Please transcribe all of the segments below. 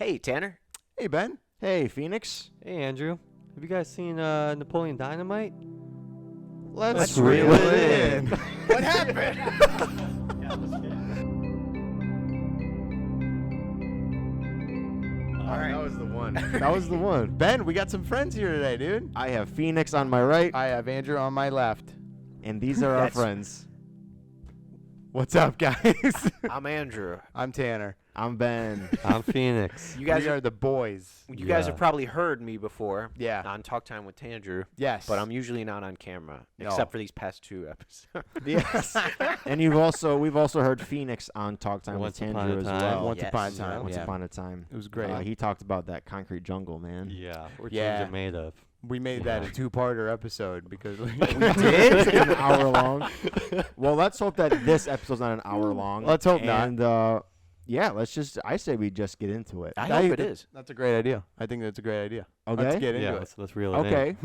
Hey, Tanner. Hey, Ben. Hey, Phoenix. Hey, Andrew. Have you guys seen Napoleon Dynamite? Let's reel it it in. What happened? All right. That was the one. That was the one. Ben, we got some friends here today, dude. I have Phoenix on my right, I have Andrew on my left. and these are our That's- friends. What's up, guys? I'm Andrew. I'm Tanner. I'm Ben. I'm Phoenix. You guys we are the boys. you guys Yeah. have probably heard me before Yeah. on Talk Time with Andrew, Yes. but I'm usually not on camera No. except for these past 2 episodes. Yes. And we've also heard Phoenix on Talk Time Once with upon Tanner a as time. well. Once Yes. upon a time. Once yeah. upon a time. It was great. He talked about that concrete jungle, man. Yeah. What Yeah. dreams are made of. We made that a Yeah. 2-parter episode because we Did? An hour long. Well, let's hope that this episode's not an hour long. Let's hope not. And yeah, I say we just get into it. I hope it is. That's a great idea. I think that's a great idea. Okay. Let's get into Yeah. it. Let's reel it in. Okay.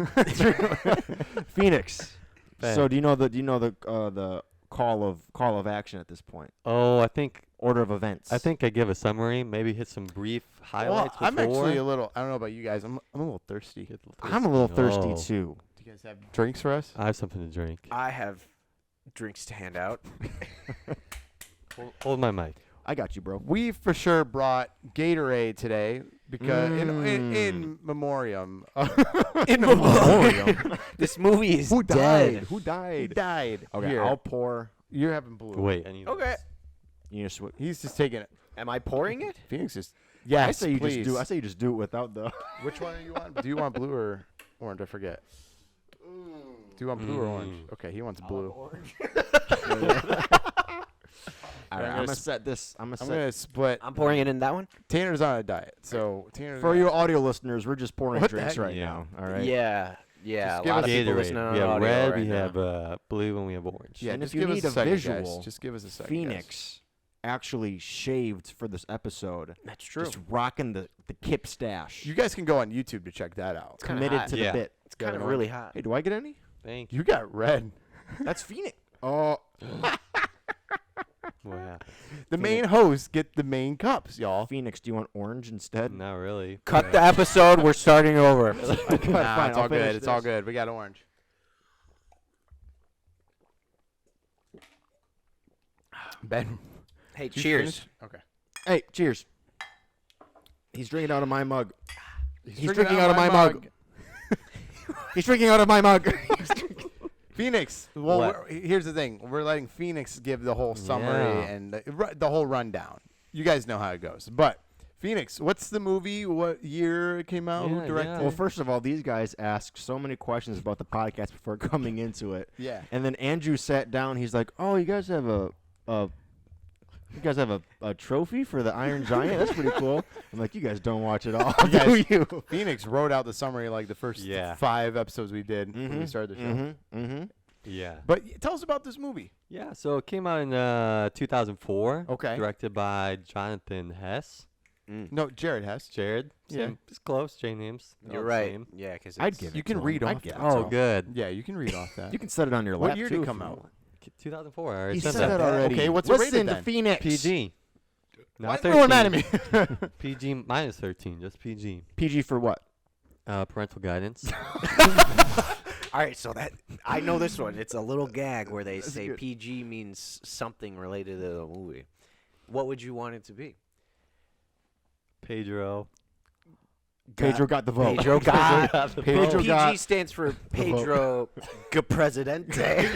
Phoenix. Ben. So do you know the call of action at this point? Oh, I think Order of events. I give a summary. Maybe hit some brief Well, highlights. I'm before. actually a little. I don't know about you guys. I'm a little thirsty. Do I'm a little thirsty Oh. too. you guys have drinks for us? I have something to drink. I have drinks to hand out. Hold my mic. I got you, bro. We for sure brought Gatorade today because in memoriam. In memoriam. This movie is Who dead. died? Who He died? died. Okay, Here, I'll pour. you're having blue. Wait. I need Okay. You just. He's just taking it. Am I pouring it? Phoenix is. Yes, I say you please. just do. I say you just do it without the. Which one do you want? Do you want blue or orange? I forget. Do you want blue or orange? Okay, he wants blue. All right, I'm gonna set this. I'm I'm gonna gonna split. I'm pouring it in that one? Tanner's on a diet, so Tanner's For you audio listeners, we're just pouring What the drinks heck? right Yeah. now. All right. Yeah. Yeah. Just A give lot us of people Gatorade. listening on We have audio red. right We now. have blue, and we have orange. Yeah, And just if you give need us a a second, visual, guys. Just give us a second. Phoenix actually shaved for this episode. That's true. Just rocking the kip stash. You guys can go on YouTube to check that out. kinda committed hot. to Yeah. the bit. It's kind of really hot. Hey, do I get any? Thank you. You got red. That's Phoenix. Oh, What happened? The main hosts get the main cups, y'all. Phoenix, do you want orange instead? Not really. Cut the episode. We're starting over. Nah, Fine, it's I'll all good. finish It's all this. good. We got orange. Ben, Hey, did you cheers. finish? Okay. Hey, cheers. He's drinking out of my mug. He's drinking out of my mug. He's drinking out of my mug. Phoenix. Well, What? here's the thing. We're letting Phoenix give the whole summary Yeah. and the whole rundown. You guys know how it goes. But Phoenix, what's the movie? What year it came out? Who Yeah, directed? yeah. Well, first of all, these guys asked so many questions about the podcast before coming into it. Yeah. And then Andrew sat down. He's like, "Oh, you guys have a trophy for the Iron Giant? That's pretty cool." I'm like, "You guys don't watch it all, do you?" Phoenix wrote out the summary like the first Yeah. 5 episodes we did when we started the show. Mm-hmm. Yeah. But tell us about this movie. Yeah. So it came out in 2004. Okay. Directed by Jonathan Hess. No, Jared Hess. Jared. Yeah. It's close. J names. You're all the right. same. Yeah, because I'd give it. You can to him. read I'd off give that. it to Oh, him. good. Yeah, you can read off that. You can set it on your What lap year too did it if come you out? want. 2004. I already He said said that. that already. Okay, what's it Listen rated to then? Phoenix. PG. Why Not are you 13. mad at me? PG minus 13. Just PG. PG for what? Parental guidance. All right, so that I know this one. It's a little gag where they That's say good. PG means something related to the movie. What would you want it to be? Pedro. Pedro got the vote. Pedro got. Pedro PG got stands for Pedro Presidente.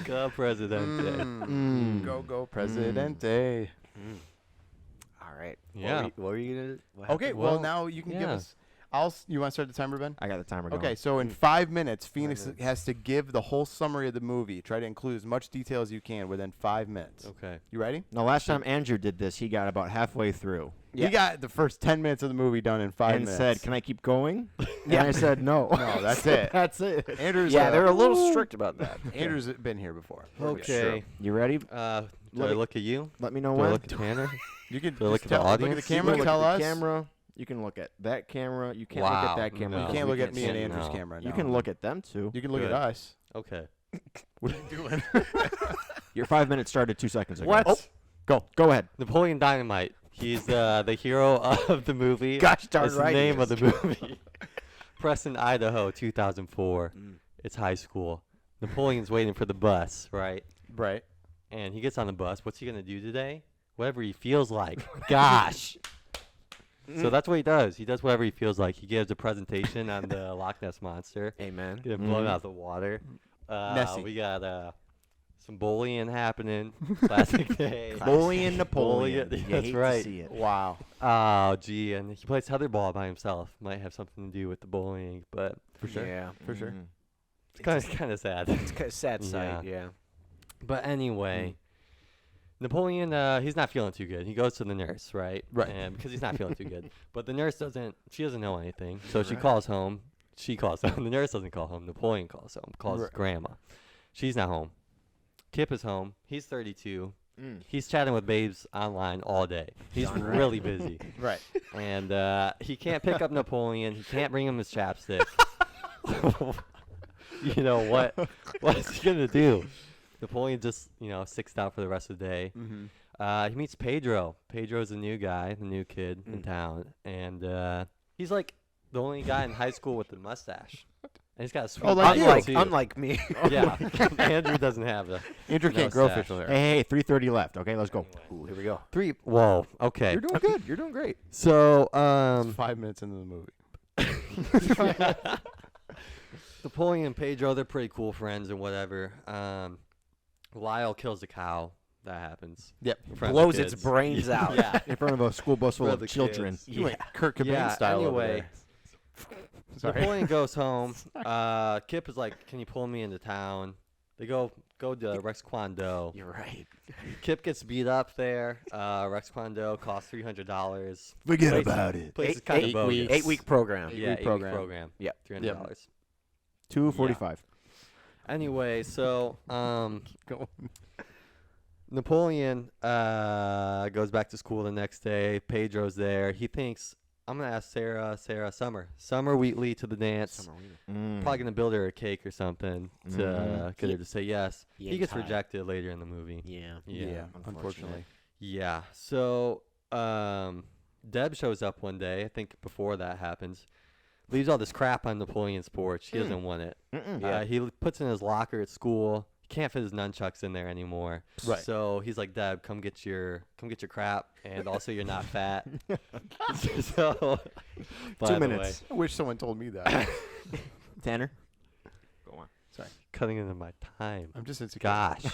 Go Presidente. Mm. Go Presidente. All right. Yeah. What were you gonna? What Okay, happened? well Well, now you can give yeah. us. You want to start the timer, Ben? I got the timer going. Okay, so in 5 minutes, Phoenix has to give the whole summary of the movie. Try to include as much detail as you can within 5 minutes. Okay. You ready? Now, last time Andrew did this, he got about halfway through Yeah. He got the first 10 minutes of the movie done in 5 and minutes. said, "Can I keep going?" And Yeah. I said, "No." No, that's it. That's it. Andrew's Yeah, they're a little strict about that. Andrew's been here before. Okay. You ready? Do Let I me- look at you? Let me know Do I when. look at Tanner? You can Do I look just at the look at the audience? You camera. can look Tell at us. the camera. You can look at that camera. You can't look Wow, at that camera. no. You because can't we look at me see and it. Andrew's No. camera. You no. can look at them too. You can look Good. at us. Okay. What are you doing? Your 5 minutes started 2 seconds ago. What? Oh, go ahead. Napoleon Dynamite. He's the hero of the movie. Gosh darn It's right the he name of is. the movie. Preston, Idaho, 2004. It's high school. Napoleon's waiting for the bus, right? Right. And he gets on the bus. What's he going to do today? Whatever he feels like. Gosh. So that's what he does. He does whatever he feels like. He gives a presentation on the Loch Ness Monster. Amen. Get him blown out of the water. Nessie. We got some bullying happening. Classic day. Bullying Napoleon. Bullying, You that's hate right. to see it. Wow. Oh, gee. And he plays tetherball by himself. Might have something to do with the bullying, but For sure. Yeah. For sure. it's kind of sad. It's a sad sight. Yeah. But anyway, Napoleon, he's not feeling too good. He goes to the nurse, right? Right. And because he's not feeling too good. But the nurse doesn't know anything. So she calls home. She calls home. The nurse doesn't call home. Napoleon calls home. Calls his grandma. She's not home. Kip is home. He's 32. He's chatting with babes online all day. He's really busy. Right. And he can't pick up Napoleon. He can't bring him his chapstick. You know what? What is he gonna do? Napoleon just sicks out for the rest of the day. He meets Pedro. Pedro's the new guy, the new kid in town, and he's like the only guy in high school with a mustache. And he's got a sweet Unlike, too. unlike me. Yeah, Andrew doesn't have the Andrew can't grow facial hair. Hey, 3:30 left. Okay, let's go. Ooh, here we go. three. Whoa. Okay. You're doing good. You're doing great. So It's 5 minutes into the movie. Napoleon and Pedro, they're pretty cool friends and whatever. Lyle kills a cow. That happens. Yep. in front of the Blows its kids. brains out. Yeah. In front of a school bus full For of the children. kids. You went Kurt Cobain Yeah, style over anyway. there. Sorry. Napoleon goes home. Kip is like, "Can you pull me into town?" They go to Rex Kwon-Do. You're right. Kip gets beat up there. Rex Kwon-Do costs $300. Forget Place- about it. Place is kind of 8 bogus. weeks. 8-week program. Yeah, 8-week program. program. Yep. $300. 2:45. Anyway, so Go. Napoleon goes back to school the next day. Pedro's there. He thinks, I'm going to ask Summer Wheatley to the dance. Probably going to build her a cake or something to get her to say yes. He gets Yanks high. rejected later in the movie. Yeah. Yeah. Unfortunately. Yeah. So Deb shows up one day, I think before that happens. Leaves all this crap on Napoleon's porch. He doesn't want it. He puts it in his locker at school. Can't fit his nunchucks in there anymore. Right. So he's like, Deb, come get your crap, and also you're not fat. So 2 minutes. I wish someone told me that. Tanner. Go on. Cutting into my time. I'm just insecure. Gosh.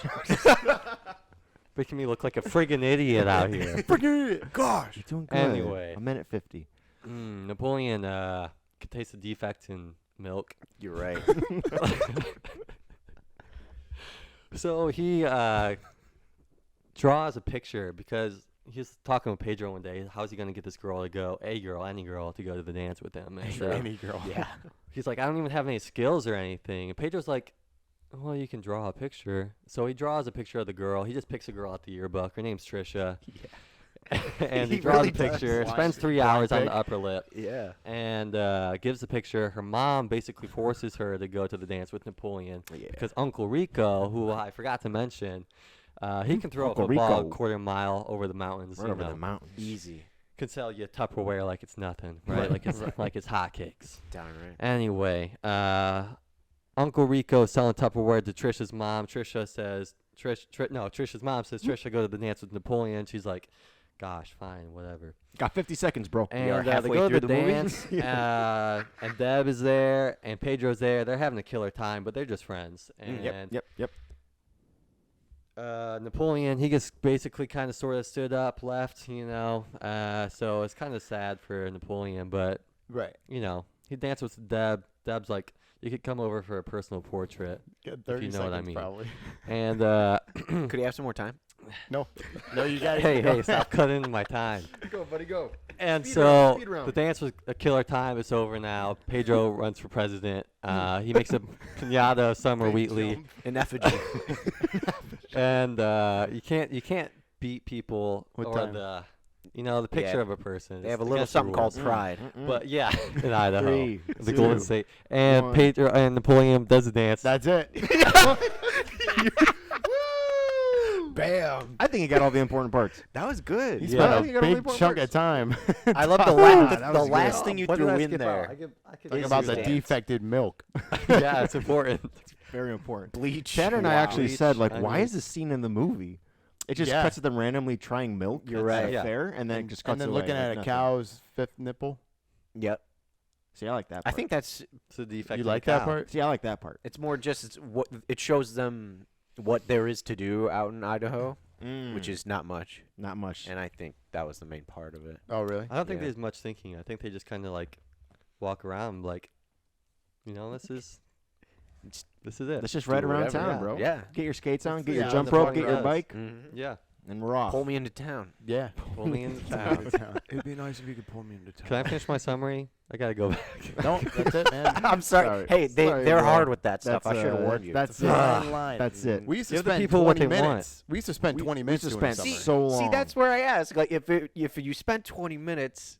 Making me look like a friggin' idiot out here. Gosh. You're doing good. Anyway. A minute 50. Napoleon could taste the defect in milk. You're right. So he draws a picture because he's talking with Pedro one day. How's he going to get this girl to go, any girl, to go to the dance with him? And, Any girl. Yeah. he's like, I don't even have any skills or anything. And Pedro's like, well, you can draw a picture. So he draws a picture of the girl. He just picks a girl out the yearbook. Her name's Trisha. And he He draws really a picture, does. spends 3 hours on the upper lip, Yeah. and gives the picture. Her mom basically forces her to go to the dance with Napoleon Yeah. because Uncle Rico, who I forgot to mention, he can throw Uncle a football Rico. a quarter mile over the mountains. Right you over know. the mountains. Easy. Can sell you Tupperware like it's nothing, right? Right. Like it's like it's hotcakes. Darn right. Anyway, Uncle Rico selling Tupperware to Trisha's mom. Trisha's mom says, Trisha, go to the dance with Napoleon. She's like, gosh, fine, whatever. Got 50 seconds, bro. We are And they halfway go to through the the movie. dance, and Deb is there, and Pedro's there. They're having a killer time, but they're just friends. And Yep. Napoleon, he gets basically kind of sort of stood up, left, so it's kind of sad for Napoleon, but, Right. he dances with Deb. Deb's like, you could come over for a personal portrait. Get 30 you know what I seconds mean. probably. And, Could he have some more time? No, you got hey, stop cutting into my time. Go, buddy, go. And Speed so round, speed round. the dance was a killer time. It's over now. Pedro runs for president. He makes a pinata of Summer Big Wheatley, jump. An effigy. and you can't beat people What or time? the picture Yeah. of a person. They have a It's little against the something called rules. pride. But yeah, in Idaho, 3, the 2, Golden State, and 1. Pedro and Napoleon does the dance. That's it. Bam. I think he got all the important parts. That was good. He Yeah. spent I a think he got all the big important chunk parts. of time. I love the, that the was last good. thing you What did threw I in skip there. out? I could Talking about the dance. defected milk. Yeah, it's important. Very important. Bleach. Tanner and I Wow. actually Bleach, said, like, why onions. is this scene in the movie? It just Yeah. cuts to them randomly trying milk. You're at right. a Yeah. fair, and then just cuts and then away, looking like at a nothing. cow's fifth nipple. Yep. See, I like that. I Part. think that's It's the defect. You of the like that cow. part? See, I like that part. it's more just what it shows them what there is to do out in Idaho, which is not much. not much. And I think that was the main part of it. Oh, really? I don't think Yeah. there's much thinking. I think they just kind of like walk around like, this is it. Let's just Do ride around whatever, town, yeah. bro. Yeah. Get your skates on, get yeah, your jump the rope, fun get your does. bike, Mhm. Yeah. and we're off. Pull me into town. Yeah. Pull me into town. It'd be nice if you could pull me into town. Can I finish my summary? I gotta go back. No, that's it, man. I'm sorry. Sorry. Hey, Sorry, they're bro. hard with that stuff. That's, I should have warned you. That's Fine it. line. That's it. We used to Give the spend people what 20 they want. minutes. We used to spend 20 we minutes used to doing spend summer. so long. See, that's where I ask. Like, if you spend 20 minutes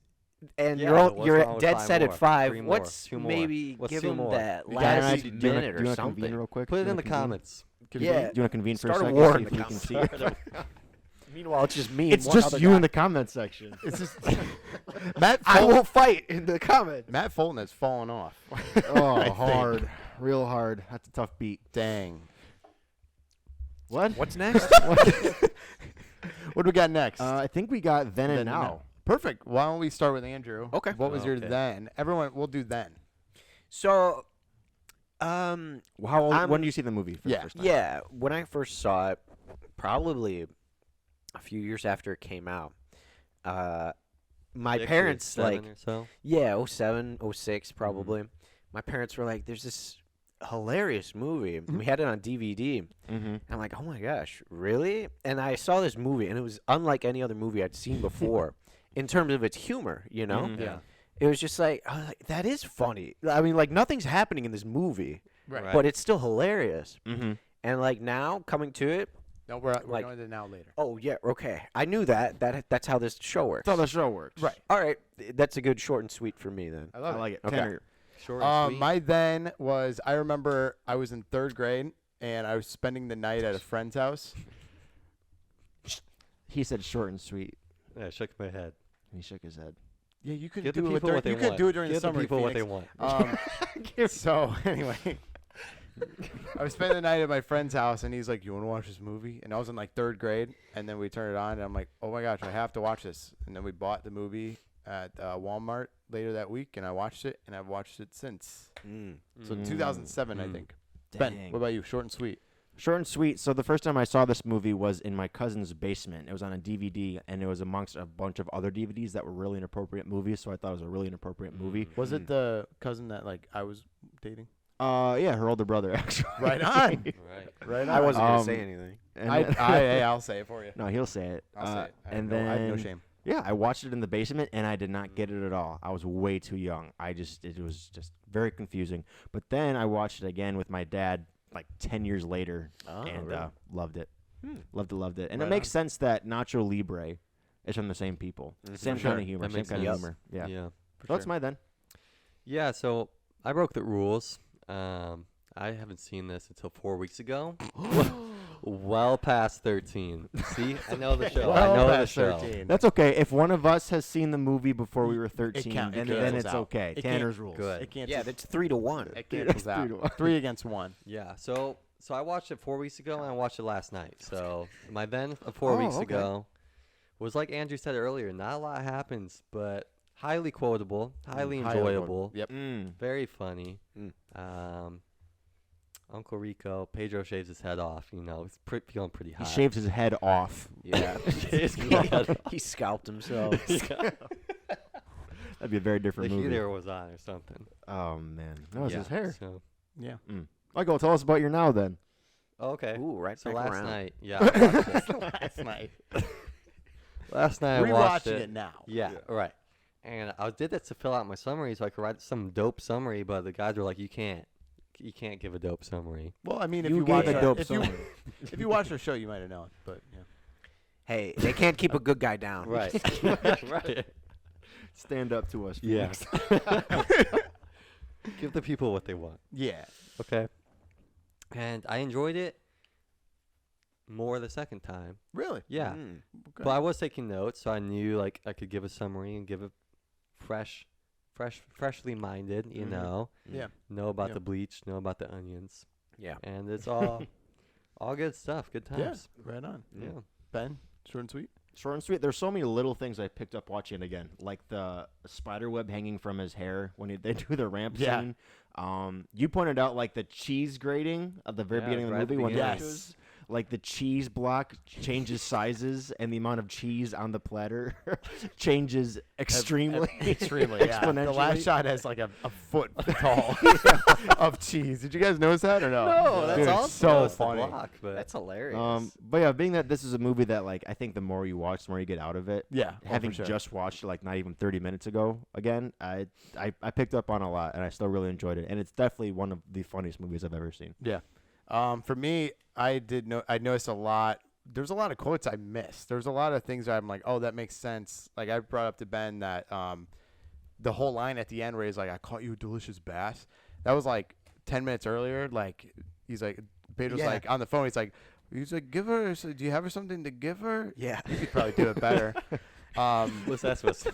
and Yeah, you're but what's you're wrong with dead five set more? at 5, 3 more, what's 2 more? maybe What's give 2 them more? that You You gotta last ask- do you wanna- minute do you or wanna convene something? real quick? Put Do it you in the wanna convene? comments. Yeah. Do you want to convene for a Start a second? war See in if the we can see comments. it? Meanwhile, it's just me. It's and one just other you guy. in the comment section. It's just Matt. I Fulton, will fight in the comments. Matt Fulton has fallen off. Oh, think. hard, real hard. That's a tough beat. Dang. What? What's next? What do we got next? I think we got then and now. Perfect. Why don't we start with Andrew? Okay. What was your Okay. then? Everyone, we'll do then. So, How old, I'm- when did you see the movie for Yeah. the first time? yeah, when I first saw it, probably a few years after it came out, my 6 or parents 7 or so. yeah, 07, 06 probably. My parents were like, "There's this hilarious movie. We had it on DVD." Mm-hmm. I'm like, "Oh my gosh, really?" And I saw this movie, and it was unlike any other movie I'd seen before in terms of its humor. You know, Mhm. Yeah. it was just like, I was like, that is funny. I mean, like nothing's happening in this movie, Right. but it's still hilarious. Mm-hmm. And like now coming to it, No, we're Like- going to now later. oh yeah, okay, I knew that's how this show works. That's how the show works. Right. All right, that's a good short and sweet for me then. I I love it. like it. Okay. Tanner, Short and sweet. My then was, I remember I was in 3rd grade and I was spending the night at a friend's house. he said short and sweet. Yeah, I shook my head. He shook his head. Yeah, you could Give the do it people what they you want. could do it during Give the summer. the people what they Phoenix. want. So anyway, I was spending the night at my friend's house, and he's like, "You want to watch this movie?" And I was in like 3rd grade, and then we turned it on, and I'm like, "Oh my gosh, I have to watch this!" And then we bought the movie at Walmart later that week, and I watched it, and I've watched it since. So 2007, I Mm. think. Ben, Dang. what about you? Short and sweet. Short and sweet. So the first time I saw this movie was in my cousin's basement. It was on a DVD, and it was amongst a bunch of other DVDs that were really inappropriate movies. So I thought it was a really inappropriate movie. Was it the cousin that like I was dating? Yeah, her older brother actually. Right on. Right. Right on. I wasn't gonna Um, say anything. And I, then- hey, I'll say it for you. no, he'll say it. I'll say it. I have And no, I have no then shame. yeah, I watched it in the basement, and I did not get it at all. I was way too young. It was just very confusing. But then I watched it again with my dad like 10 years later, and really? loved it. Hmm. Loved it. And Right it makes on. sense that Nacho Libre is from the same people. Same For sure. kind of humor. That Same makes kind of sense. humor. Yeah. Yeah. So that's my then. Yeah, so I broke the rules. I haven't seen this until 4 weeks ago. Well past 13. See, I know the show. I know the past show. 13. That's okay. If one of us has seen the movie before we were 13, count- it then cancels it's out. okay. It Tanner's rules. Good. It can't. Yeah, that's 3-1. It cancels That's 3 to 1. out. 3 against 1. Yeah, so I watched it 4 weeks ago and I watched it last night. So my then of 4 Oh, weeks okay. ago was like Andrew said earlier. Not a lot happens, but highly quotable, highly enjoyable, Yep. very funny. Mm. Uncle Rico, Pedro shaves his head off. It's feeling pretty He hot. shaves his head off. Yeah, His head he scalped himself. That'd be a very the different movie. heater was on or something. Oh man, that was Yeah, his hair. So, Yeah. Michael, tell us about your now then. okay. Ooh, right So back last around. night, yeah. I watched it. Last night. Last night I watched Rewatching it. it now. Yeah, right. And I did that to fill out my summary so I could write some dope summary, but the guys were like, "You can't give a dope summary." Well, I mean, if You you, gave watch a our- dope if you, summary. if you watch the show, you might have known. But yeah. Hey, they can't keep a good guy down. Right. Right. Stand up to us. Yeah. Felix. Give the people what they want. Yeah. Okay. And I enjoyed it. more the second time. Really? Yeah. Mm. Okay. But I was taking notes, so I knew like I could give a summary and give it freshly minded, you Mhm. know. Yeah. Know about Yeah. the bleach, know about the onions. Yeah. And it's all all good stuff, good Yeah. times. Right on. Yeah. Ben, short and sweet. Short and sweet. There's so many little things I picked up watching it again, like the spider web hanging from his hair when they do the ramp Yeah. scene. You pointed out like the cheese grating at the very Yeah, beginning of the right at the movie when beginning. yes. Like the cheese block changes sizes and the amount of cheese on the platter changes extremely. Extremely, yeah. The last exponentially. shot has like a foot tall of cheese. Did you guys notice that or no? No, that's Dude, awesome. so It's the funny. block, but That's hilarious. But yeah, being that this is a movie that like I think the more you watch, the more you get out of it. Yeah, Having for sure. just watched it like not even 30 minutes ago again, I picked up on a lot and I still really enjoyed it. And it's definitely one of the funniest movies I've ever seen. Yeah. For me, I noticed a lot. There's a lot of quotes I missed. There's a lot of things that I'm like, oh, that makes sense. Like I brought up to Ben that the whole line at the end where he's like, I caught you a delicious bass. That was like 10 minutes earlier. Like he's like, Pedro's Yeah. like on the phone. He's like, give her. So do you have her something to give her? Yeah. You could probably do it better. what's that supposed to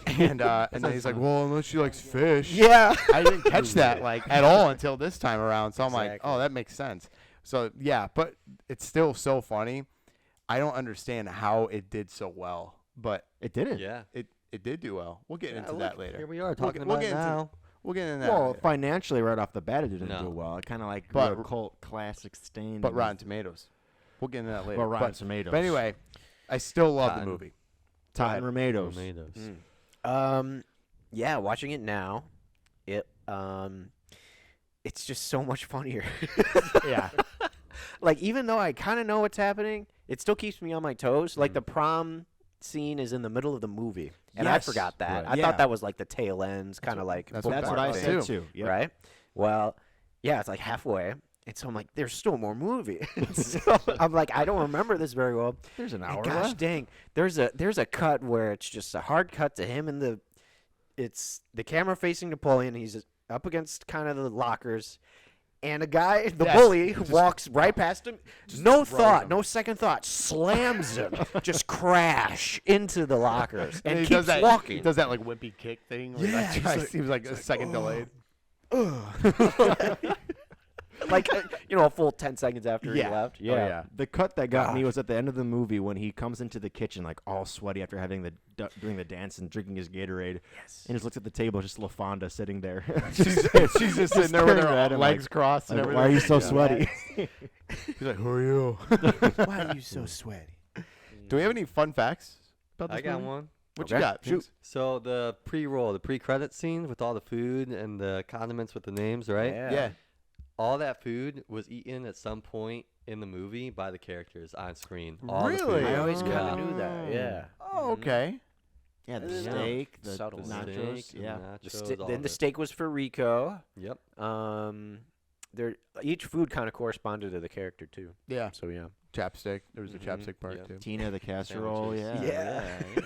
And then he's like, well, unless she likes fish. Yeah. I didn't catch that like at all until this time around. So I'm like, Exactly. oh, that makes sense. So yeah, but it's still so funny. I don't understand how it did so well, but It didn't. Yeah. it did do well. We'll get Yeah, into look, that later. Here we are We'll talking get- we'll about get it into- now. We'll get into that. Well, later. financially, right off the bat, it didn't No. do well. It kind of like But- real cult classic stain. But Rotten Tomatoes. We'll get into that later. Well, Rotten but, Tomatoes. but anyway, I still love the Rotten. movie. Rotten Tomatoes. Tomatoes. Yeah, watching it now, it's just so much funnier. Yeah. Like even though I kind of know what's happening, it still keeps me on my toes. Like the prom scene is in the middle of the movie, and I Yes. forgot that. Right. I Yeah. thot that was like the tail ends, kind of like that's That's what bookmark I thing, said too. Yep. right? Well, yeah, it's like halfway, and so I'm like, there's still more movie. So I'm like, I don't remember this very well. There's an And hour gosh left. dang, there's a cut where it's just a hard cut to him and it's the camera facing Napoleon. He's up against kind of the lockers, and a guy, the Yes, bully, just- walks right past him. No throws thought, him. no second thought, slams him, just crash into the lockers, and he keeps does that. walking. He does that like wimpy kick thing. Where Yeah, he he's like, like- seems like a second delayed. Like a full 10 seconds after he left. Oh, yeah. The cut that got me Gosh. was at the end of the movie when he comes into the kitchen like all sweaty after having doing the dance and drinking his Gatorade. Yes. And just looks at the table, just LaFonda sitting there. She's just sitting there with staring at her him legs like- crossed and Like, everything. why are you so Yeah. sweaty? He's like, who are you? Why are you so sweaty? Do we have any fun facts about this I got movie? one. What Okay. you got? Shoot. So the the pre-credit scene with all the food and the condiments with the names, right? Yeah. All that food was eaten at some point in the movie by the characters on screen. All the Really? food. I always Yeah. kind of knew that. Yeah. Oh, okay. Yeah, the Yeah. steak, the Subtle. nachos. Steak, Yeah. nachos, all Then of the it. steak was for Rico. Yep. Each food kind of corresponded to the character too. Yeah. So yeah. Chapstick. There was a Mhm. chapstick part Yeah. too. Tina the casserole. Sandwiches. Yeah. Yeah.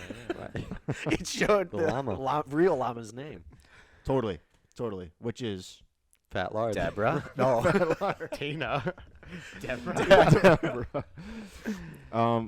It showed The the llama. real llama's name. Totally. Which is Fat lard. Deborah. No. Tina.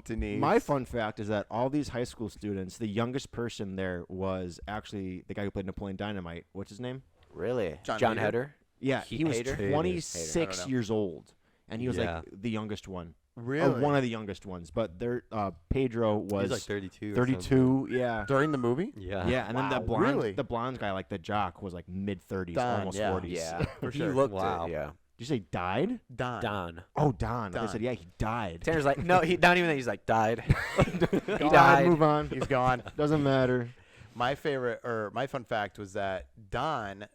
Denise. My fun fact is that all these high school students, the youngest person there was actually the guy who played Napoleon Dynamite. What's his name? Really? John John Hader? Heder? Yeah, he was Hader? Hader. 26 I don't know. years old, and he was Yeah. like the youngest one, or Really? one of the youngest ones. But there, Pedro was He's like 32. or 32. Yeah, During the movie? something. Yeah. yeah, and then the Wow, blonde, really? the blonde guy, like the jock, was like mid 30s, Don, almost yeah. 40s. Yeah. For He sure. looked Wow. it. Yeah. Did you say died? Don. Don. Oh, Don. I Don. said, yeah, he died. Tanner's like, no, he not even that. He's like, died. He He died. Move on. He's gone. Doesn't matter. My favorite, or my fun fact was that Don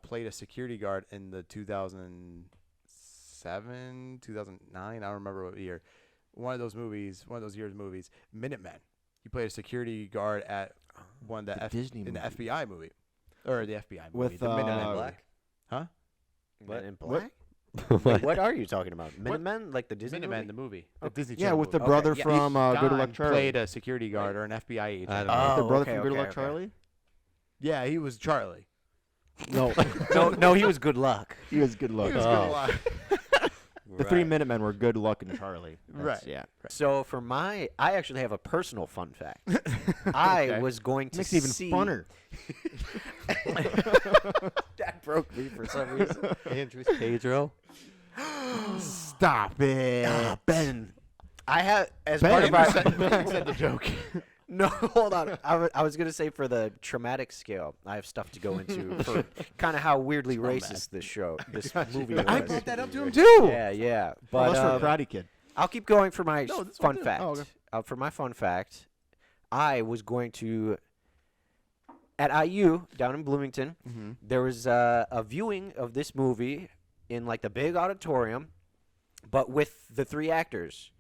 played a security guard in the 2007, 2009, I don't remember what year. One of those years movies, Minutemen. He played a security guard at one of the, Disney in the movie. FBI movie. Or the FBI movie. With, the Minutemen movie. Black? Huh? Men in What? Black? Wait, what are you talking about? Minutemen? Like the Disney Minutemen, movie? the movie. The Disney Yeah, Channel with the movie. brother yeah. from Good Don Luck Charlie. played a security guard or an FBI agent. I don't know. Oh, the brother okay, from Good okay, Luck okay. Charlie. Yeah, he was Charlie. No, No, he was good luck. he was Good Luck. He was Oh. good luck. The 3 Minutemen were Good Luck and Charlie. Right. Yeah. So for I actually have a personal fun fact. I was going to Makes it even see. funner. That broke me for some reason. Andrews Pedro. Stop it. Ben. I have as part of our. said the joke. No, hold on. I was gonna say for the traumatic scale, I have stuff to go into for kind of how weirdly racist this movie was. I brought that up to him too. Yeah. Well, But that's for Karate Kid. I'll keep going for my No, this fun one did. fact. Oh, okay. For my fun fact, I was going to at IU down in Bloomington. Mm-hmm. There was a viewing of this movie in like the big auditorium, but with the 3 actors,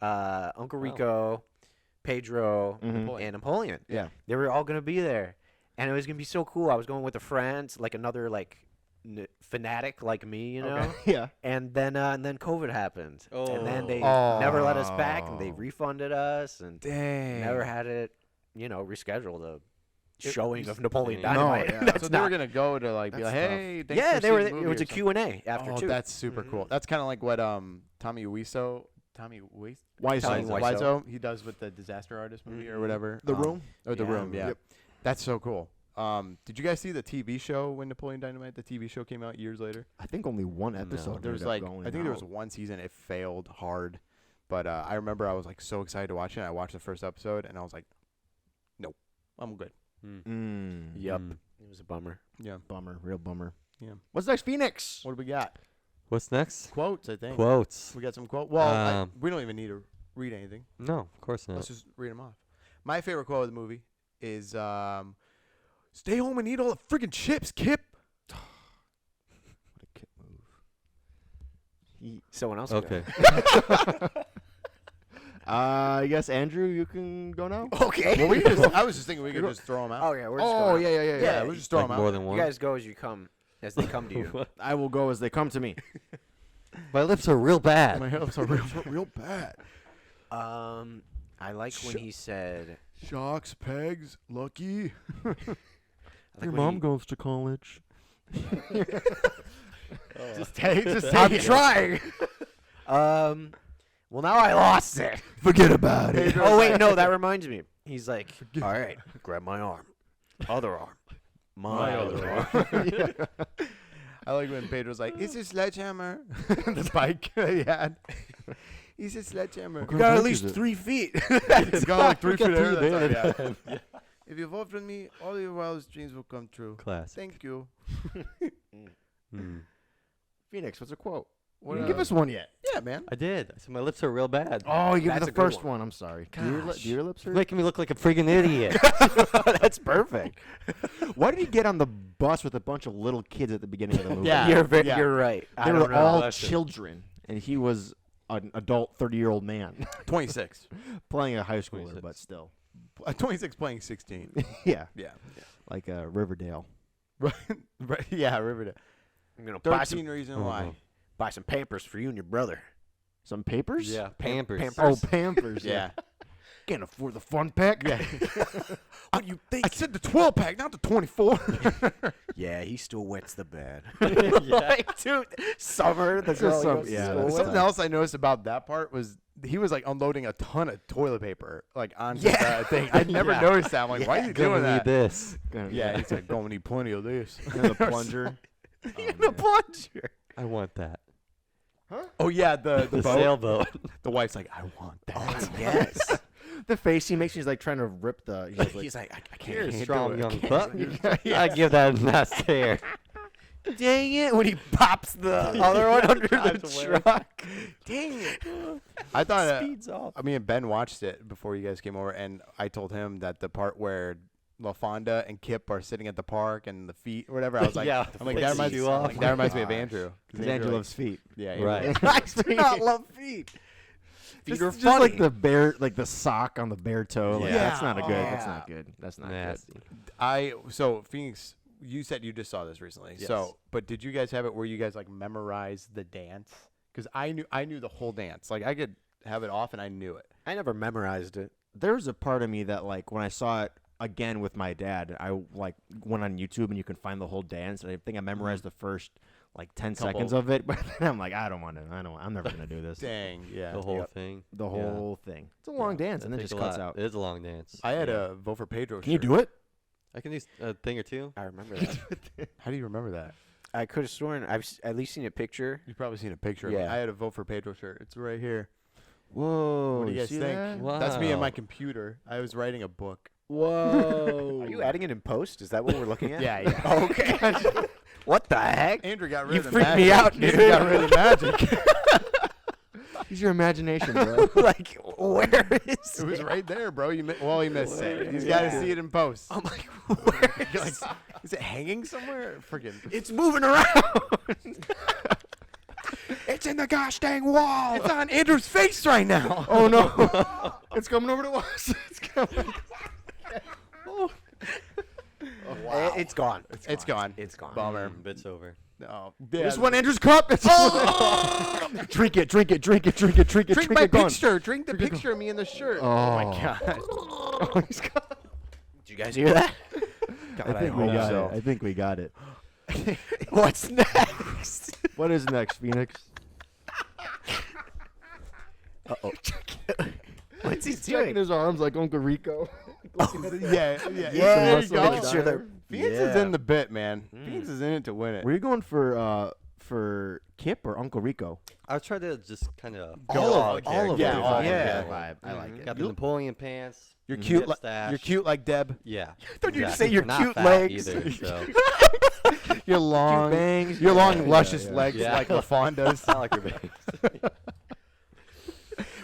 Uncle Rico, Pedro, Mhm. and Napoleon. Yeah. They were all gonna be there, and it was gonna be so cool. I was going with a friend, like another fanatic like me, you know. Okay. Yeah. And then COVID happened, and then they Oh. never let us back, and they refunded us, and Dang. never had it, rescheduled a It- showing of Napoleon No, Dynamite. yeah. That's So they were not. gonna go to like be That's like, tough. hey, thanks Yeah, for they were. seeing the It movie was or a Q&A after oh, too. that's super cool. That's kind of like what Tommy Wiseau, Wiseau. Wiseau, he does with the Disaster Artist movie or whatever. The Room? Or The Yeah. Room, yeah. Yep. That's so cool. Did you guys see the TV show when Napoleon Dynamite? The TV show came out years later. I think only one episode. There was ended up like going I think there was out. one season. It failed hard, but I remember I was like so excited to watch it. I watched the first episode and I was like, nope, I'm good. Yep. Mm. It was a bummer. Yeah. Bummer. Real bummer. Yeah. What's next, Phoenix? What do we got? What's next? Quotes, I think. Quotes. We got some quotes. Well, Um, we don't even need to read anything. No, of course not. Let's just read them off. My favorite quote of the movie is, "Stay home and eat all the freaking chips, Kip." What a kid move. Someone else. Okay. I guess Andrew, you can go now. Okay. Well, we just, I was just thinking we could just throw them out. Okay, we're just Oh going. yeah. Yeah, we'll just throw Like them more out. than You one. guys go as you come, as they come to you. I will go as they come to me. My lips are real bad. My hips are real bad. I like when he said. Shocks, pegs, lucky. I like when he- goes to college. Just take I'm it. trying. Well, now I lost it. Forget about it. Oh wait, no, that reminds me. He's like, all right, grab my arm, other arm, my other arm. I like when Pedro's like, "It's a sledgehammer." The bike he had. He's a sledgehammer. You got at least 3 feet. He's got like 3 We got feet through there. there. Yeah. If you vote for me, all your wildest dreams will come true. Class. Thank you. Phoenix, what's a quote? What, You didn't give us one yet. Yeah, man. I did. I said my lips are real bad. Oh, you gave That's me a the good first one. one. I'm sorry. Do your Gosh. lips You're hurt? making me look like a friggin' idiot. That's perfect. Why did he get on the bus with a bunch of little kids at the beginning of the movie? Yeah. You're right. I They don't were know. all Bless him. children, and he was an adult 30-year-old man 26. playing a high schooler, 26. but still. 26 playing 16. Yeah, Yeah. like Riverdale. Right. Yeah, Riverdale. I'm gonna buy 13 reasons Oh, why. no. buy some Pampers for you and your brother. Some papers? Yeah, Pampers. Pampers. Oh, Pampers. Yeah. Can't afford the fun pack. Yeah. What you think? I said the 12 pack, not the 24. Yeah, he still wets the bed. Yeah. Like, dude, summer. That's Just all he some- goes to yeah, school that's with. Something else I noticed about that part was he was like unloading a ton of toilet paper like onto Yeah. the thing. I'd never Yeah. noticed that. I'm like, why are you Gonna doing need that? this. Yeah, he's like, gonna need plenty of this. And the plunger. In the plunger. I want that. Oh yeah, the The boat. sailboat. The wife's like, I want that. Oh, yes. The face he makes, he's like trying to rip the. He's like, I can't. You're a do strong it. young pup. I give that a nice tear. Dang it! When he pops the other one under the Drives away. truck. Dang it! I thought. Speeds off. I mean, Ben watched it before you guys came over, and I told him that the part where LaFonda and Kip are sitting at the park and the feet or whatever. I was like, Yeah, I'm like flicks that reminds, you I'm off. like, that reminds me of Gosh. Andrew. Because Andrew like- loves feet. Yeah, Right. I do not love feet. Feet Just, are just funny. like the bear, like the sock on the bare toe. Like, Yeah. that's not a good. That's Yeah. not good. That's not Nasty. So Phoenix, you said you just saw this recently. Yes. So, but did you guys have it where you guys like memorized the dance? Because I knew the whole dance. Like I could have it off and I knew it. I never memorized it. good. There was a part of me that like when I saw it again with my dad, I like went on YouTube and you can find the whole dance. And I think I memorized the first like 10 Couple. seconds of it, but then I'm like, I'm never gonna do this. Dang, yeah. The whole thing. The whole thing. It's a long dance, and then That just takes a cuts lot. out. It is a long dance. I had a vote for Pedro. Can you shirt. do it? I can do a thing or two. I remember that. How do you remember that? I could have sworn I've at least seen a picture. You've probably seen a picture. Of me. Yeah. I had a vote for Pedro shirt. It's right here. Whoa. What do you guys see think? that? Wow. That's me and my computer. I was writing a book. Whoa. Are you adding it in post? Is that what we're looking at? Yeah. Okay. What the heck? Andrew got rid You of the freaked magic. me out, Andrew dude. got rid of the magic. Use your imagination, bro. Like, where is It was right there, bro. You he missed it. He's Yeah. got to see it in post. I'm like, where You're is like, is it hanging somewhere? Friggin'. It's moving around. It's in the gosh dang wall. It's on Andrew's face right now. Oh no. It's coming over to us. It's coming. Wow. It's gone. It's gone. It's gone. Bummer. It's over. No. This one, Andrew's cup. It's drink it, drink it, drink it, drink it, drink it, Drink drink my it. Gone. picture. Drink the picture of me in the shirt. Oh my god. Oh, he's gone. Did you guys hear that? I think we hope got so. it. I think we got it. What's next? What is next, Phoenix? Uh-oh. What's he He's checking doing? his arms like Uncle Rico. Yeah. Yeah, There you go. making sure they're- Phoenix is Yeah. in the bit, man. Phoenix is in it to win it. Were you going for Kip or Uncle Rico? I was trying to just kind of All of Yeah, it. all of Yeah. it. Vibe. I like it. Got the Napoleon pants. You're the cute. dip stash. You're cute like Deb. Yeah. thought you were exactly. saying your Not cute fat legs. Either, so. Your long bangs. Your long, Yeah, luscious yeah. legs Yeah. like LaFonda's. Not like your bangs.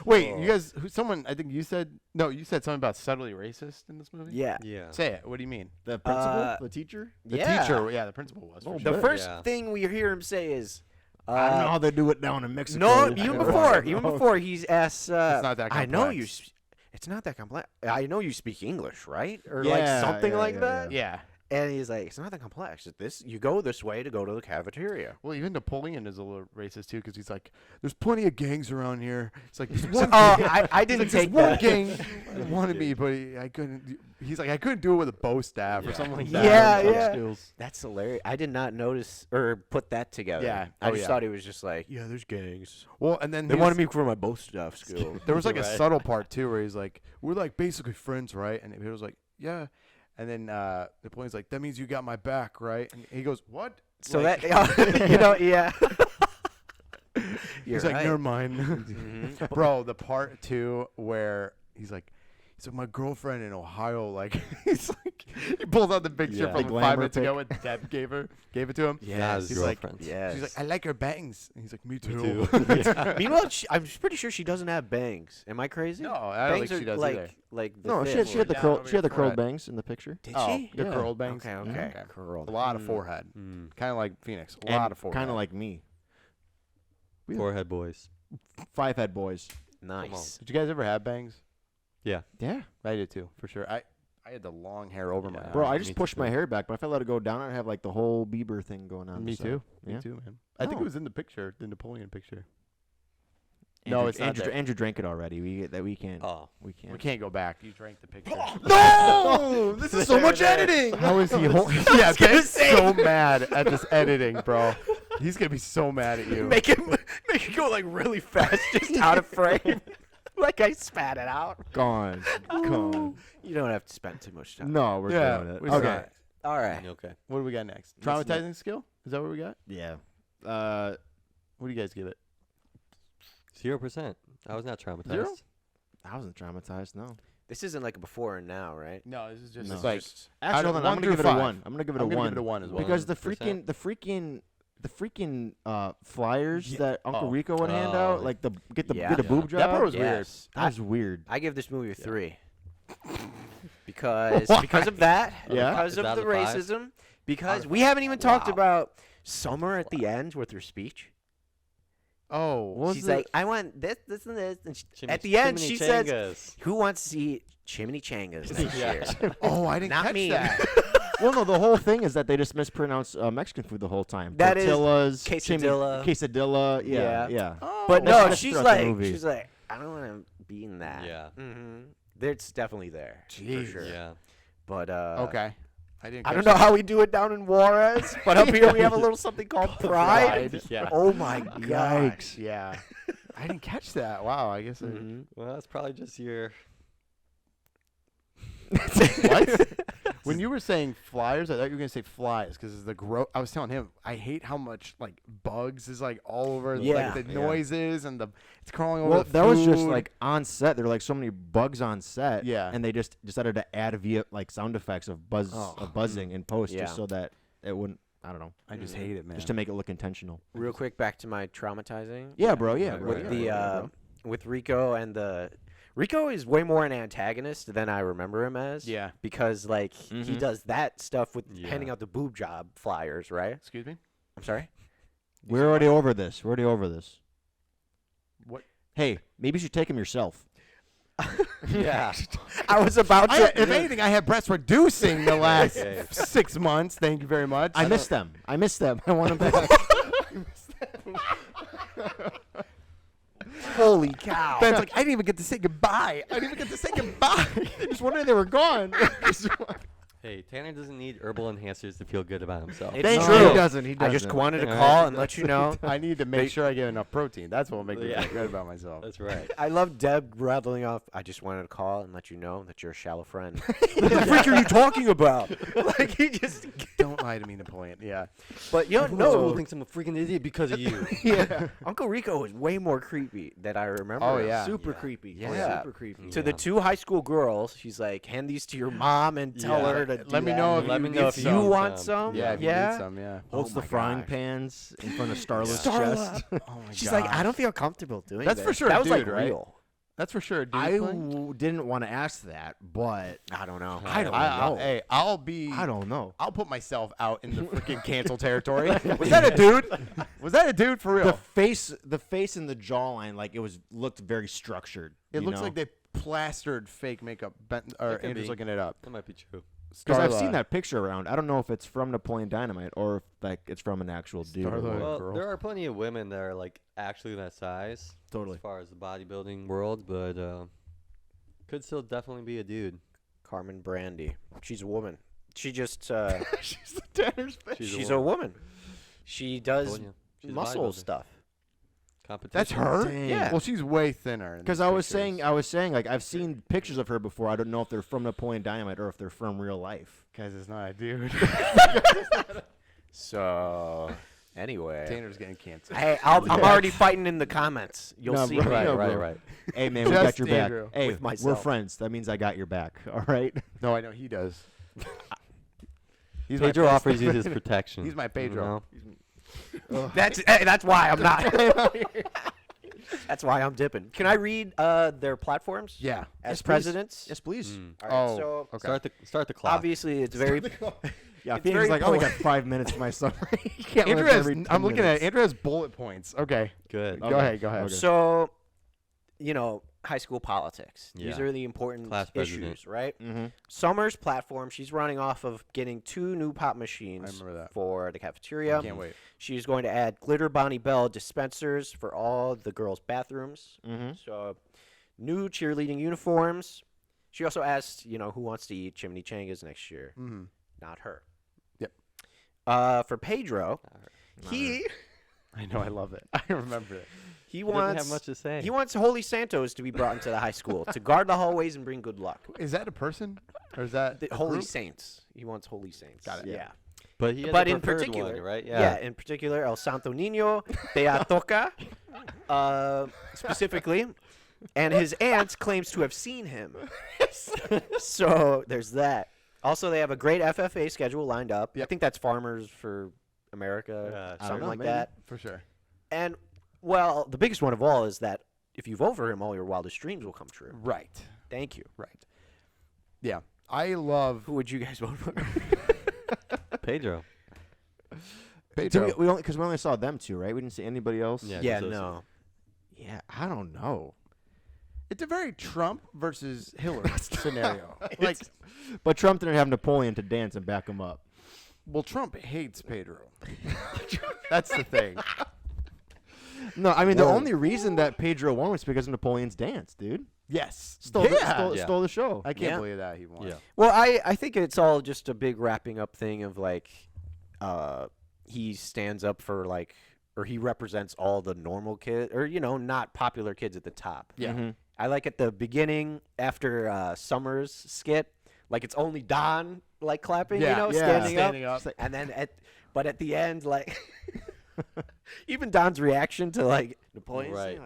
Wait, Oh. you guys? Someone? I think you said no. You said something about subtly racist in this movie. Yeah. Yeah. Say it. What do you mean? The principal, Uh, the teacher. The Yeah. teacher. Yeah, the principal was. for Oh, sure. The first Yeah. thing we hear him say is, I don't know how they do it down in Mexico. no, even Yeah. before he's asked, It's not that I know you. complex. It's not that complex. I know you speak English, right? Or Yeah, like something yeah, like yeah, that. Yeah. And he's like, it's not that complex. It's this, you go this way to go to the cafeteria. Well, even Napoleon is a little racist too, because he's like, "There's plenty of gangs around here." It's like, "There's one I didn't He's like, take "There's one that. gang wanted me, but I couldn't." He's like, "I couldn't do it with a bow staff or something like that." Yeah, Some yeah. skills. That's hilarious. I did not notice or put that together. Yeah. I Oh, just yeah. thought he was just like, yeah, there's gangs. Well, and then They his- wanted me for my bow staff skills. There was like a Right. subtle part too, where he's like, "We're like basically friends, right?" And he was like, "Yeah." And then Napoleon's like, "That means you got my back, right?" And he goes, "What?" So Like- that, yeah. He's like, "Never mind." Mhm. Bro, the part too where he's like, my girlfriend in Ohio, like, he's like, he pulls out the picture Yeah. from The 5 glamour minutes ago pic. when Deb gave it to him. Yes. Not his He's like, girlfriend. Yes. She's like, "I like her bangs," and he's like, "Me too." Meanwhile, I'm pretty sure she doesn't have bangs. Am I crazy? No, I don't bangs think she are does like, either. like the No, thin she had the down curl. over She had the your curled forehead. bangs in the picture. Did Oh, she? the Yeah. curled bangs. Okay, okay. Okay. Curled. A lot of Mm. forehead, Mm. kind of like Phoenix. A lot of forehead. Kind of like me. Forehead boys. 5 head boys. Nice. Did you guys ever have bangs? Yeah. I did too, for sure. I had the long hair over my Yeah. eyes. Bro, I me just too. pushed my hair back, but if I let it go down, I'd have like the whole Bieber thing going on. Me so, too. Yeah. Me too, man. I think Oh. it was in the picture, the Napoleon picture. Andrew, No, it's not Andrew, there. Andrew drank it already. We can't. Oh. We can't. We can't go back. You drank the picture. No! This is so much There. editing. How is he? Yeah, Ben's so mad at this editing, bro. He's gonna be so mad at you. Make it go like really fast, just out of frame. Like I spat it out. Gone. Gone. You don't have to spend too much time. No, we're Yeah, doing it. we Okay. saw it. All right. Okay. What do we got next? What's Traumatizing skill? Is that what we got? Yeah. What do you guys give it? 0%. I was not traumatized. Zero? I wasn't traumatized. No. This isn't like a before and now, right? No, this is just No. like Actually, Out of hold on. I'm 1 gonna through give it a 5. 1. I'm gonna give it I'm a gonna 1. give it a 1 as well. Because the 1%. freaking flyers Yeah. that Uncle Oh. Rico would hand out, like get Yeah. a boob job. That part was Yes. That was weird. I give this movie a 3. Because of that, Yeah? because Is of that the a 5? racism, because of we haven't even talked Wow. about Summer at the end with her speech. Oh, What was She's the- like, I want this, this, and this. And at the end, she says, Chimichangas. who wants to eat chimichangas next year? oh, I didn't Not catch me. that. Well, no, the whole thing is that they just mispronounce Mexican food the whole time. That is Tortillas, quesadilla. quesadilla. Yeah, Yeah. yeah. Oh. But That's- no, that's she's throughout the like, movie. I don't want to be in that. Yeah. Mm-hmm. It's definitely there, for Jeez. sure. Yeah. But Okay. I didn't. I catch don't know that. how we do it down in Juarez, but up here we have a little something called Pride. Pride. Yeah. Oh my god. Yikes! Yeah, I didn't catch that. Wow, I guess. Mhm. Well, that's probably just your. What? When you were saying flyers, I thought you were gonna say flies because the I was telling him I hate how much like bugs is like all over. Yeah. Like the Yeah. noises and it's crawling over. Well, the that was just food. like on set. There were like so many bugs on set. Yeah. And they just decided to add via like sound effects of Oh. buzzing in post Yeah. just so that it wouldn't. I don't know. I just hate it, man. Just to make it look intentional. Real quick, back to my traumatizing. Yeah, bro. Yeah. Right, bro, With right, yeah, the yeah, bro. with Rico and the Rico is way more an antagonist than I remember him as. Yeah. Because like he Mhm. does that stuff with Yeah. handing out the boob job flyers, right? Excuse me. I'm sorry. We're already over this. We're already over this. What? Hey, maybe you should take him yourself. Yeah. I was about to. If anything, I have breast reducing the last Yeah. 6 months. Thank you very much. I miss them. I miss them. I want them back. Holy cow! Ben's like, I didn't even get to say goodbye. I didn't even get to say goodbye. I just wondered they were gone. Hey, Tanner doesn't need herbal enhancers to feel good about himself. It's Thank true. you. He doesn't. He I doesn't. just wanted to All call right. and let you know. I need to make sure I get enough protein. That's what will make me Yeah. feel good about myself. That's right. I love Deb rattling off. I just wanted to call and let you know that you're a shallow friend. What the freak are you talking about? Like he just. Don't lie to me, Napoleon. Yeah. But you Everyone know, thinks I'm a freaking idiot because of you. yeah, Uncle Rico is way more creepy than I remember. Oh, him. yeah. Super Yeah. creepy. Yeah. Super creepy. To the Yeah. 2 high school girls, he's like, hand these to your mom and tell Yeah. her to. Let do me that. know if Let me you know need if If some. you need want some. some. Yeah, if you yeah. need some, yeah. Holds Oh the my frying gosh. pans in front of Starla's Starla. chest. Oh my She's God. like, I don't feel comfortable doing That's this. for sure a That was like dude, right? real. That's for sure. a dude I play. didn't want to ask that, but I don't know. I don't I'll, know. hey, I don't know. I'll put myself out in the freaking cancel territory. Was that a dude? Was that a dude for The real? face and the jawline, like it looked very structured. It you looks know? like they plastered fake makeup. Or That could Andrew's be. looking it up. That might be true. Because I've Starla. seen that picture around. I don't know if it's from Napoleon Dynamite or if like it's from an actual dude. or Starla. what. Well, girl. there are plenty of women that are like actually that size Totally. as far as the bodybuilding world, but could still definitely be a dude. Carmen Brandy. She's a woman. She just. She's the Tanner's face. she's a woman. She does Told ya. She's a muscle bodybuilder. stuff. Competition. That's her. Dang. Yeah. Well, she's way thinner. in Because these I was pictures. saying, like I've seen pictures of her before. I don't know if they're from Napoleon Dynamite or if they're from real life. Guys, it's not a dude. So, anyway. Tanner's getting canceled. Hey, I'm already fighting in the comments. You'll No, see bro. me. Right, No, right, bro. right. Hey man, we Just got your back. Andrew. Hey, With we're myself. friends. That means I got your back. All right. No, I know he does. He's my Pedro best offers you friend. his protection. He's my you Pedro. know? That's why I'm not. That's why I'm dipping. Can I read their platforms Yeah. as Yes, please. presidents? Yes, please. Mm. All right, Oh, so okay. Start the clock. obviously it's very. Yeah, It's Phoenix very is like, oh, I poor. got 5 minutes for my summary. You can't Andrew live has, every 10 I'm looking at minutes. Andrew has bullet points. Okay. Good. Okay. Go ahead. Go ahead. Okay. So, high school politics. These Yeah. are the important Class issues, president. right? Mm-hmm. Summer's platform. She's running off of getting 2 new pop machines I remember that. for the cafeteria. Can't wait. She's going to add glitter Bonnie Bell dispensers for all the girls' bathrooms. Mm-hmm. So, new cheerleading uniforms. She also asked, who wants to eat chimichangas next year? Mm-hmm. Not her. Yep. For Pedro, he I know. I love it. I remember it. he He doesn't wants have much to say. he wants Holy Santos to be brought into the high school to guard the hallways and bring good luck. Is that a person or is that The a Holy group? Saints. He wants Holy Saints. Got it. Yeah. But he has But a in preferred particular, one, right? Yeah. In particular, El Santo Niño de Atoca, specifically, and his aunt claims to have seen him. So there's that. Also, they have a great FFA schedule lined up. I Yep. think that's Farmers for America, I don't something know, like maybe. that. For sure. And well, the biggest one of all is that if you vote for him, all your wildest dreams will come true. Right. Thank you. Right. Yeah. I love Who would you guys vote for? Pedro. Pedro. We only because we only saw them two, right? We didn't see anybody else. Yeah. Yeah, just those no. Yeah, I don't know. It's a very Trump versus Hillary scenario. Like, But Trump didn't have Napoleon to dance and back him up. well, Trump hates Pedro. That's the thing. No, I mean the Whoa. only reason that Pedro won was because of Napoleon's dance, dude. Yes. Stole the show. I can't Yeah. believe that he won. Yeah. Well, I think it's all just a big wrapping up thing of like, he stands up for like, or he represents all the normal kids, or not popular kids at the top. Yeah. Mhm. I like at the beginning after Summer's skit, like it's only Don like clapping, standing up. And then at the end, like even Don's reaction to like Napoleon, Right.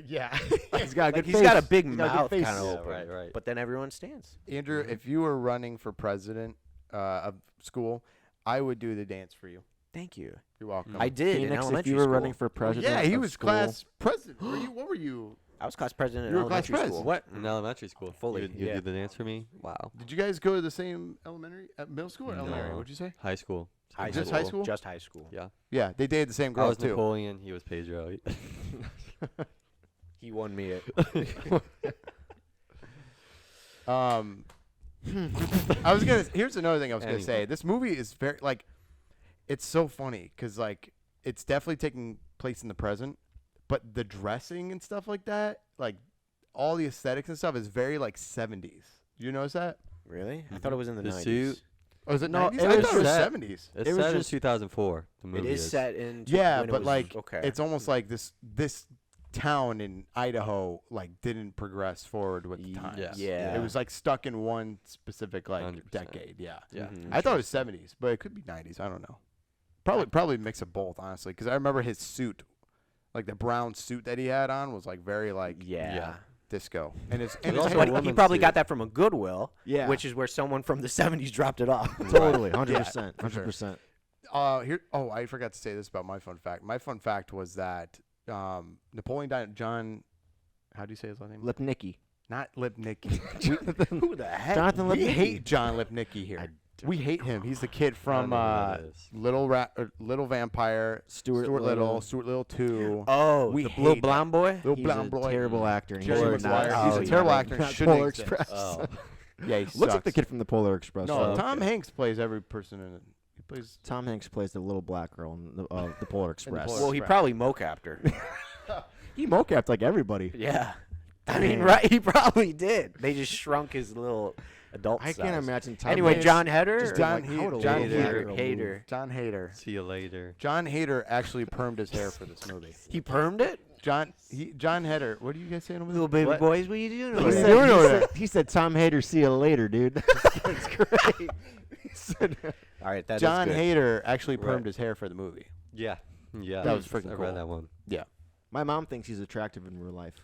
Yeah. He's got a good he's got a face. big He's got a good mouth face. kind of Yeah, open. right. But then everyone stands. Andrew, if you were running for president of school, I would do the dance for you. Thank you. You're welcome. I did in Phoenix, if elementary you were school. running for president, yeah, he of was school, class president. What were you? I was class president You in were class elementary pres. school. What? In elementary school. Fully, You yeah. did the dance for me? Wow. Did you guys go to the same middle school or elementary? No. What'd you say? High school. Just high school? Just high school. Yeah. Yeah, they dated the same I girl was too. Napoleon. He was Pedro. He won me it. I was gonna. Here's another thing I was gonna Anyway. say. This movie is very it's so funny because it's definitely taking place in the present, but the dressing and stuff like that, like all the aesthetics and stuff, is very 70s. You notice that? Really? I thought it was in the The 90s. suit. Oh, is it No, 90s? it I was thought it was set- 70s. It's It was set in just- 2004. The It movie is set in. Yeah, when it but was- like okay. it's almost like this town in Idaho didn't progress forward with the times. Yeah. It was stuck in one specific 100%. decade. Yeah. Yeah. Mhm. I thought it was 70s, but it could be 90s. I don't know. Probably a mix of both, honestly, because I remember his suit, the brown suit that he had on, was very Yeah. disco. And his But also But a he woman's probably suit. got that from a Goodwill, Yeah. which is where someone from the 70s dropped it off. Totally, 100%, for sure. 100%. here. Oh, I forgot to say this about my fun fact. My fun fact was that Napoleon John. How do you say his last name? Lipnicki. Not Lipnicki. Who the heck? Jonathan We Lipnicki. hate John Lipnicki here. We hate him. He's the kid from know who that is. Little Vampire, Stuart Little, Stuart Little 2. Oh, We the hate little that. blonde boy? Little He's blonde a boy. terrible actor. and he Jerry should not- Maguire. He's a Oh, terrible yeah. actor. Not Shouldn't Polar exist. Express. Oh. Yeah, he Looks like sucks. the kid from the Polar Express. No, Oh, Tom okay. Hanks plays every person in it. He plays. Tom Hanks plays the little black girl in the Polar Express. Polar Well, he Express. probably mocapped her. He mocapped like everybody. Yeah. I mean, Man. right? He probably did. They just shrunk his little adult I size. can't imagine Tom Anyway, Hanks. John Heder? just or John like, He- how would a John little black Hader. girl Hader. move? John Hader. See you later. John Hader actually permed his hair for this movie. He permed it? John Hader. What are you guys saying over there? Little baby What? boys, what are you doing He over said, there? doing over there? he said, Tom Hader, see you later, dude. That's great. He said, All right, that's John good. Hader actually Right. permed his hair for the movie. Yeah. Yeah. That was freaking I cool. read that one. my mom thinks he's attractive in real life.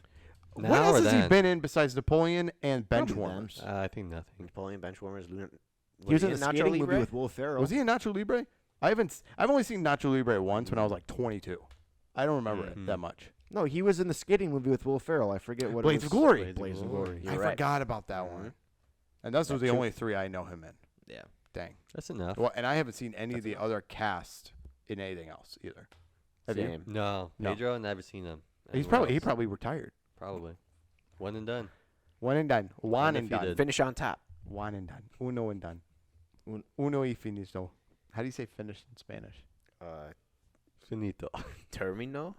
Now what else or has he then? been in besides Napoleon and Probably Benchwarmers? I think nothing. Napoleon Benchwarmers. He was in he a Nacho skating movie Libre? with Will Ferrell. Was he in Nacho Libre? I've only seen Nacho Libre once when I was 22. I don't remember it Mhm. that much. No, he was in the skating movie with Will Ferrell. I forget what Blades it of was. Glory. Blades of Glory. You're I right. forgot about that one. And those were the True. only 3 I know him in. Yeah. Dang. That's enough. Well, and I haven't seen any of the other cast in anything else either. Have you? Same. No. No. Pedro, never seen him. He Anywhere probably else. retired. Probably. One and done. One and done. One and if he done. did. Finish on top. One and done. Uno and done. Uno y finito. How do you say finish in Spanish? Finito. Termino?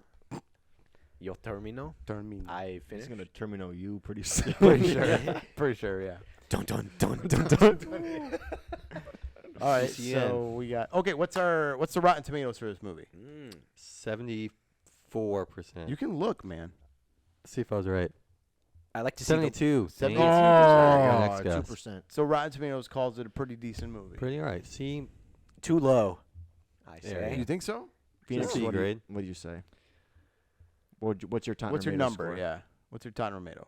Yo termino? Termino. I He's finished. gonna termino you pretty soon. Pretty sure. Pretty sure, yeah. Dun dun dun dun dun. All right, CCN. so we got. Okay, what's the Rotten Tomatoes for this movie? 74%. You can look, man. See if I was right. I like to see the 72. 72%. Dang. Oh, Next guess. 2%. So Rotten Tomatoes calls it a pretty decent movie. Pretty alright. See, too low. I Yeah. say. You think so? Phoenix, C what do you- grade. What do you say? What's your time? What's your number? Yeah. What's your Rotten Tomato?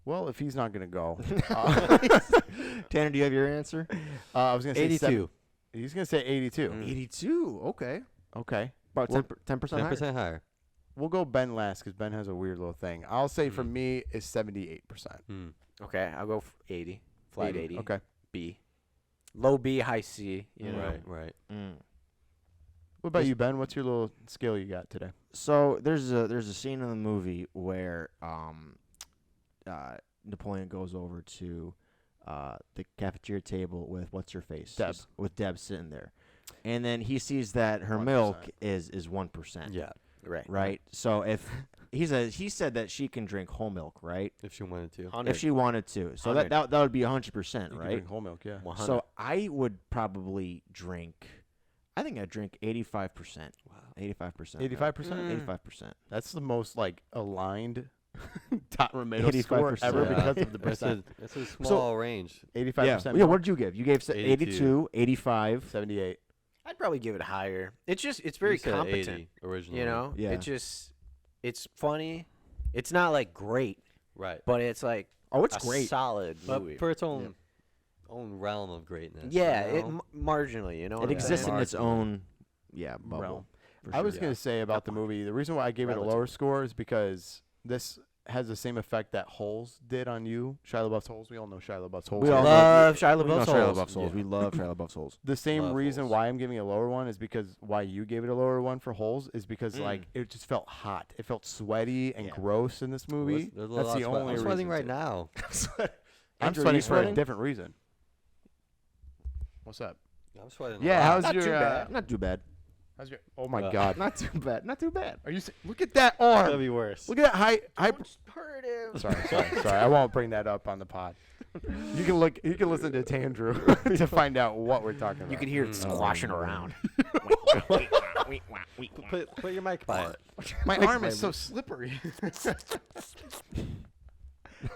Well, if he's not gonna go, Tanner, do you have your answer? I was gonna say 82. He's gonna say 82. 82. Okay. Okay. About Well, 10% higher. 10% higher. We'll go Ben last because Ben has a weird little thing. I'll say for me is 78%. Hmm. Okay, I'll go 80. Flat 80. Okay. B. Low B, high C. You know. Right, right. Mm. What about you, Ben? What's your little skill you got today? So there's a scene in the movie where Napoleon goes over to the cafeteria table with what's her face, Deb. with Deb sitting there, and then he sees that her 1%. milk is 1%. Yeah. Right. So if he said that she can drink whole milk, right? If she wanted to. 100. If she wanted to. So that would be 100%, You right? drink whole milk, yeah. 100. So I would probably drink. I think I'd drink 85%. Wow. 85%. 85%? 85%. That's the most like aligned top tomato score 85%. ever Yeah. because of the That's percent. a small range. 85%. Yeah. What did you give? You gave 82. 82, 85. 78. I'd probably give it higher. It's very You said competent. 80 originally. You know? Yeah. It's funny. It's not like great, Right. but it's like Oh, it's a great. solid But movie. for its own realm of greatness. Yeah, you it know? marginally, you know. It what I'm exists saying? in its own bubble. Realm. for I was sure. going to say about the movie, the reason why I gave it a lower Relative. score is because this has the same effect that Holes did on you. Shia LaBeouf's Holes. We all know Shia LaBeuf's Holes. We all love Shia We know LaBeouf's Shia Holes. LaBeouf's Holes. Yeah. We love Shia LaBeouf's Holes. The same Love reason Holes. why I'm giving it a lower one is because why you gave it a lower one for Holes is because Mm. like it just felt hot. It felt sweaty and Yeah. gross in this movie. There's a That's lot the of sweat. only I'm sweating reason right too. now. I'm Andrew, sweating you for a sweating? different reason. What's up? I'm sweating. Yeah, a lot. how's Not your? too bad. Not too bad. How's your? Oh my Uh, God! Not too bad. Not too bad. Are you? Look at that It's gonna arm. be worse. Look at that high. Hurt him. Sorry. I won't bring that up on the pod. You can look. You can listen to Tandrew to find out what we're talking about. You can hear it squashing around. Put your mic by it. My arm is so slippery.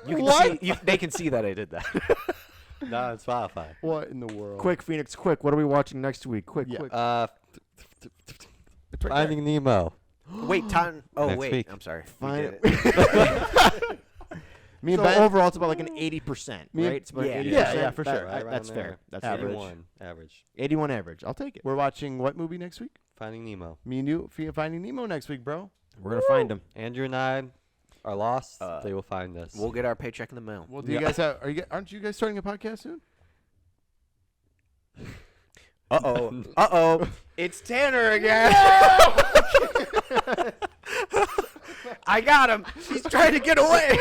You can What? see. They can see that I did that. No, it's Spotify. What in the world? Quick, Phoenix. Quick. What are we watching next week? Quick. Yeah. Quick. It's right Finding Nemo. Wait, time. Oh Next wait, week. I'm sorry. We Fine. did it. Me and So Ben. overall, it's about like an 80%, Me and- right? It's about Yeah. 80%. Yeah, for That- sure. Right that's around fair. there. That's Average. 81 average. 81 average. I'll take it. We're watching what movie next week? Finding Nemo. Me and you Finding Nemo next week, bro. We're gonna find him. Andrew and I are lost. Uh, They will find us. We'll get our paycheck in the mail. Well, do you guys have? Aren't you guys starting a podcast soon? Uh-oh. It's Tanner again. I got him. He's trying to get away.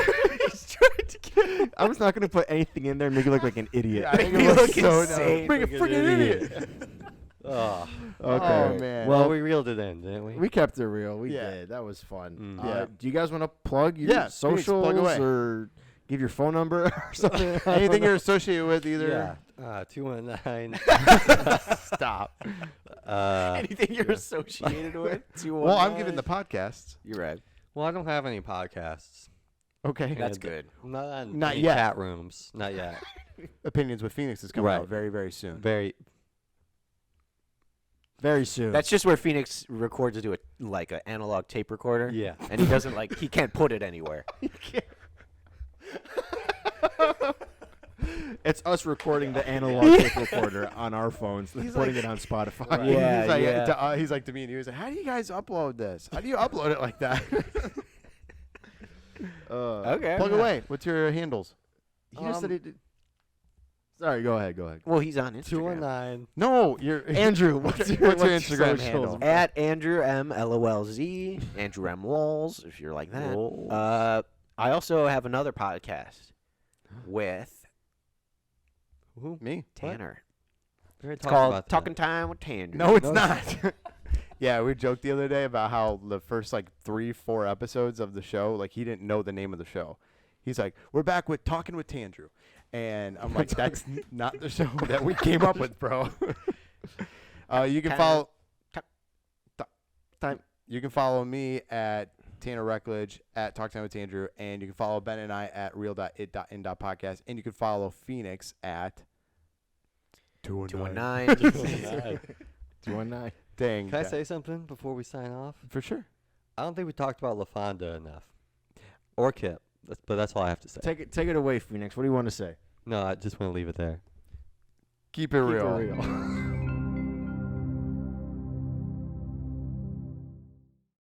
I was not gonna put anything in there and make you look like an idiot. Yeah, I think Make it me looks look so insane. dumb. Bring a Look at freaking an idiot. Oh. Okay. Oh, man. Well, we reeled it in, didn't we? We kept it real. We Yeah. did. That was fun. Yeah. Do you guys want to plug your Yeah, please, socials plug away. or give your phone number or something? Anything you're associated with, either. Yeah. 219. Stop. Anything you're associated with? Well, I'm giving the podcasts. You're right. Well, I don't have any podcasts. Okay. That's And good. Not on Not any yet. chat rooms. Not yet. Opinions with Phoenix is coming Right. out very, very soon. Very. Very soon. That's just where Phoenix records to like an analog tape recorder. Yeah. And he doesn't he can't put it anywhere. It's us recording the analog tape recorder on our phones and putting it on Spotify. Right. Yeah, he's like, yeah. He's like to me, and he was like, "How do you guys upload this? How do you upload it like that?" Okay. Plug away. What's your handles? He just said he did. Sorry, go ahead. Well, he's on Instagram. 219. No, you're Andrew, what's your Instagram socials? handle? At Andrew M LOLZ, Andrew M Walls, if you're like that. Walls. I also have another podcast with Who? Me? Tanner. We already It's talked called about that. Talking Time with Tanner. No, it's not. Yeah, we joked the other day about how the first 3-4 episodes of the show, he didn't know the name of the show. He's like, "We're back with Talking with Tandrew," and I'm like, "That's not the show that we came up with, bro." You can follow. Time. You can follow me at Tanner Reckledge at Talk Time with Tandrew, and you can follow Ben and I at real.it.podcast, and you can follow Phoenix at 219. 219. Dang. Can I say something before we sign off? For sure. I don't think we talked about LaFonda enough. Or Kip. But that's all I have to say. Take it away, Phoenix. What do you want to say? No, I just want to leave it there. Keep it real. Keep it real.